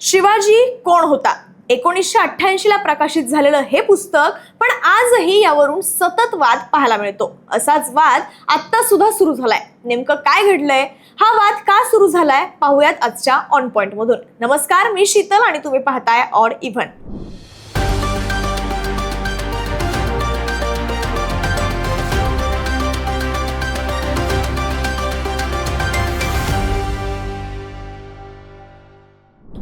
शिवाजी कोण होता 1988 ला प्रकाशित झालेलं हे पुस्तक पण आजही यावरून सतत वाद पाहायला मिळतो। असाच वाद आता सुद्धा सुरू झालाय। नेमकं काय घडलंय, हा वाद का सुरू झालाय, पाहूयात आजच्या ऑन पॉइंट मधून। नमस्कार, मी शीतल आणि तुम्ही पाहताय ऑड इव्हन।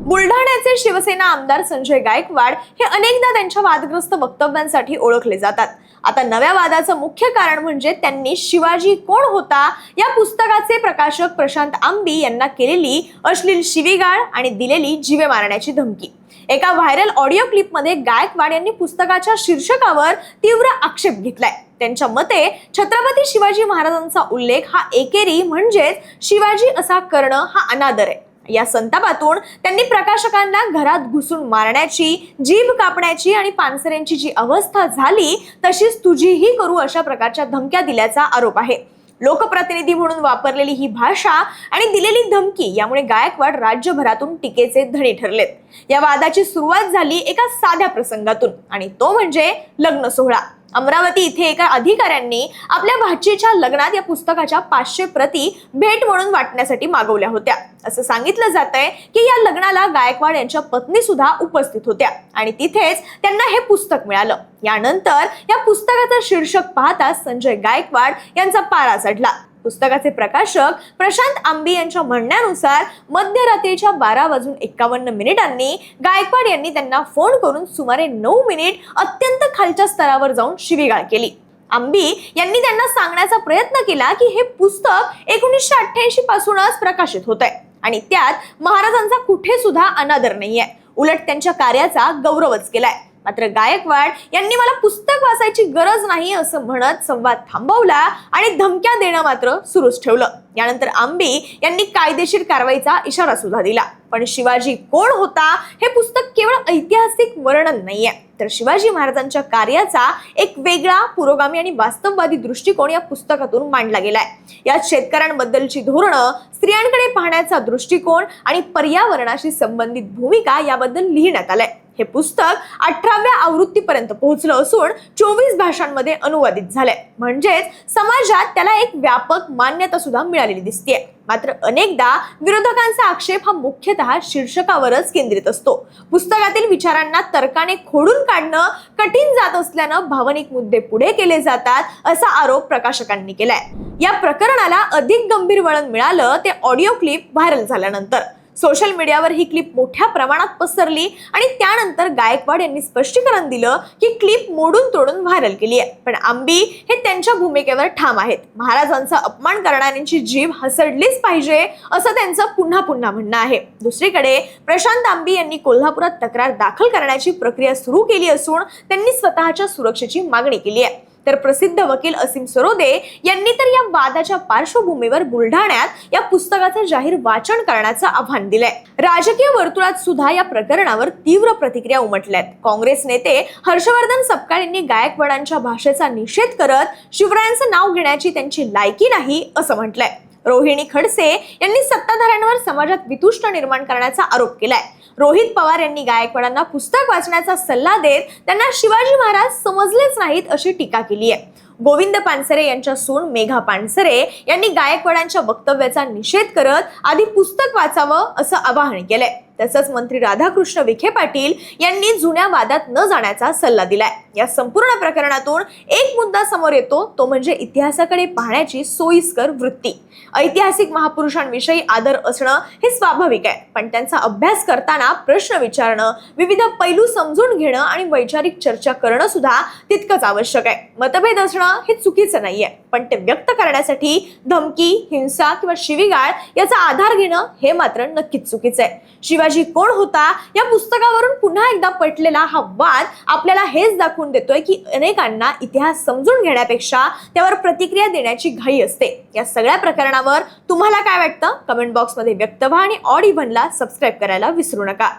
बुलढाण्याचे शिवसेना आमदार संजय गायकवाड हे अनेकदा त्यांच्या वादग्रस्त वक्तव्यांसाठी ओळखले जातात। आता नव्या वादाचं मुख्य कारण म्हणजे त्यांनी शिवाजी कोण होता या पुस्तकाचे प्रकाशक प्रशांत आंबी यांना केलेली अश्लील शिवीगाळ आणि दिलेली जीवे मारण्याची धमकी। एका व्हायरल ऑडिओ क्लिप मध्ये गायकवाड यांनी पुस्तकाच्या शीर्षकावर तीव्र आक्षेप घेतलाय। त्यांच्या मते छत्रपती शिवाजी महाराजांचा उल्लेख हा एकेरी म्हणजेच शिवाजी असा करणं हा अनादर आहे। या संतापातून त्यांनी प्रकाशकांना घरात घुसून मारण्याची, जीभ कापण्याची आणि पानसरेंची जी अवस्था झाली तशीच तुझीही करू अशा प्रकारच्या धमक्या दिल्याचा आरोप आहे। लोकप्रतिनिधी म्हणून वापरलेली ही भाषा आणि दिलेली धमकी यामुळे गायकवाड राज्यभरातून टीकेचे धनी ठरलेत। या वादाची सुरुवात झाली एका साध्या प्रसंगातून आणि तो म्हणजे लग्न सोहळा। अमरावती इथे एका अधिकाऱ्यांनी आपल्या भाचीच्या लग्नात या पुस्तकाच्या 500 प्रती भेट म्हणून वाटण्यासाठी मागवल्या होत्या। असं सांगितलं जातंय की या लग्नाला गायकवाड यांच्या पत्नी सुद्धा उपस्थित होत्या आणि तिथेच त्यांना हे पुस्तक मिळालं। यानंतर या पुस्तकाचं शीर्षक पाहता संजय गायकवाड यांचा पारा चढला। पुस्तकाचे प्रकाशक प्रशांत आंबी यांच्या म्हणण्यानुसार मध्यरात्रीच्या 12:51 गायकवाड यांनी त्यांना फोन करून सुमारे 9 मिनिट अत्यंत खालच्या स्तरावर जाऊन शिवीगाळ केली। आंबी यांनी त्यांना सांगण्याचा प्रयत्न केला की हे पुस्तक 1988 पासूनच प्रकाशित होतंय आणि त्यात महाराजांचा कुठे सुद्धा अनादर नाहीये, उलट त्यांच्या कार्याचा गौरवच केलाय। मात्र गायकवाड यांनी मला पुस्तक वाचायची गरज नाही असं म्हणत संवाद थांबवला आणि धमक्या देणं मात्र सुरूच ठेवलं। यानंतर आंबी यांनी कायदेशीर कारवाईचा इशारा सुद्धा दिला। पण शिवाजी कोण होता हे पुस्तक केवळ ऐतिहासिक वर्णन नाहीये, तर शिवाजी महाराजांच्या कार्याचा एक वेगळा, पुरोगामी आणि वास्तववादी दृष्टिकोन या पुस्तकातून मांडला गेलाय। यात शेतकऱ्यांबद्दलची धोरणं, स्त्रियांकडे पाहण्याचा दृष्टिकोन आणि पर्यावरणाशी संबंधित भूमिका याबद्दल लिहिण्यात आलंय। हे पुस्तक 18व्या आवृत्तीपर्यंत पोहोचलं असून 24 भाषांमध्ये अनुवादित झालंय, म्हणजेच समाजात त्याला एक व्यापक मान्यता सुद्धा मिळालेली दिसतेय। मात्र अनेकदा विरोधकांचा आक्षेप हा मुख्यतः शीर्षकावरच केंद्रित असतो। पुस्तकातील विचारांना तर्काने खोडून काढणं कठीण जात असल्यानं भावनिक मुद्दे पुढे केले जातात असा आरोप प्रकाशकांनी केलाय। या प्रकरणाला अधिक गंभीर वळण मिळालं ते ऑडिओ क्लिप व्हायरल झाल्यानंतर। सोशल मीडियावर ही क्लिप मोठ्या प्रमाणात पसरली आणि त्यानंतर गायकवाड यांनी स्पष्टीकरण दिलं की क्लिप मोडून तोडून व्हायरल केली आहे, पण आंबी हे त्यांच्या भूमिकेवर ठाम आहेत। महाराजांचा अपमान करणाऱ्यांची जीभ हसडलीच पाहिजे असं त्यांचं पुन्हा पुन्हा म्हणणं आहे। दुसरीकडे प्रशांत आंबी यांनी कोल्हापुरात तक्रार दाखल करण्याची प्रक्रिया सुरू केली असून त्यांनी स्वतःच्या सुरक्षेची मागणी केली आहे। तर प्रसिद्ध वकील असीम सरोदे यांनी तर या वादाच्या पार्श्वभूमीवर बुलढाण्यात या पुस्तकाचं जाहीर वाचन करण्याचं आव्हान दिलंय। राजकीय वर्तुळात सुद्धा या प्रकरणावर तीव्र प्रतिक्रिया उमटल्यात। काँग्रेस नेते हर्षवर्धन सपकाळ यांनी गायकवाडांच्या भाषेचा निषेध करत शिवरायांचं नाव घेण्याची त्यांची लायकी नाही असं म्हटलंय। रोहिणी खडसे यांनी सत्ताधाऱ्यांवर समाजात वितुष्ट निर्माण करण्याचा आरोप केलाय। रोहित पवार यांनी गायकवाडांना पुस्तक वाचण्याचा सल्ला देत त्यांना शिवाजी महाराज समजलेच नाहीत अशी टीका केली आहे। गोविंद पानसरे यांच्या सून मेघा पानसरे यांनी गायकवाडांच्या वक्तव्याचा निषेध करत आधी पुस्तक वाचावं असं आवाहन केलंय। तसंच मंत्री राधाकृष्ण विखे पाटील यांनी जुन्या वादात न जाण्याचा सल्ला दिलाय। या संपूर्ण प्रकरणातून एक मुद्दा समोर येतो, तो म्हणजे इतिहासाकडे पाहण्याची सोयीस्कर वृत्ती। ऐतिहासिक महापुरुषांविषयी आदर असणं हे स्वाभाविक आहे, पण त्यांचा अभ्यास करताना प्रश्न विचारणं, विविध पैलू समजून घेणं आणि वैचारिक चर्चा करणं सुद्धा तितकंच आवश्यक आहे। मतभेद असणं हे चुकीचं नाहीये, पण ते व्यक्त करण्यासाठी धमकी, हिंसा किंवा शिवीगाळ याचा आधार घेणं हे मात्र नक्कीच चुकीचं आहे। शिवाजी कोण होता या पुस्तकावरून पुन्हा एकदा पेटलेला हा वाद आपल्याला हेच दाखवून देतोय की अनेकांना इतिहास समजून घेण्यापेक्षा त्यावर प्रतिक्रिया देण्याची घाई असते। या सगळ्या प्रकरणावर तुम्हाला काय वाटतं, कमेंट बॉक्समध्ये व्यक्त व्हा आणि ऑड इव्हनला सबस्क्राईब करायला विसरू नका।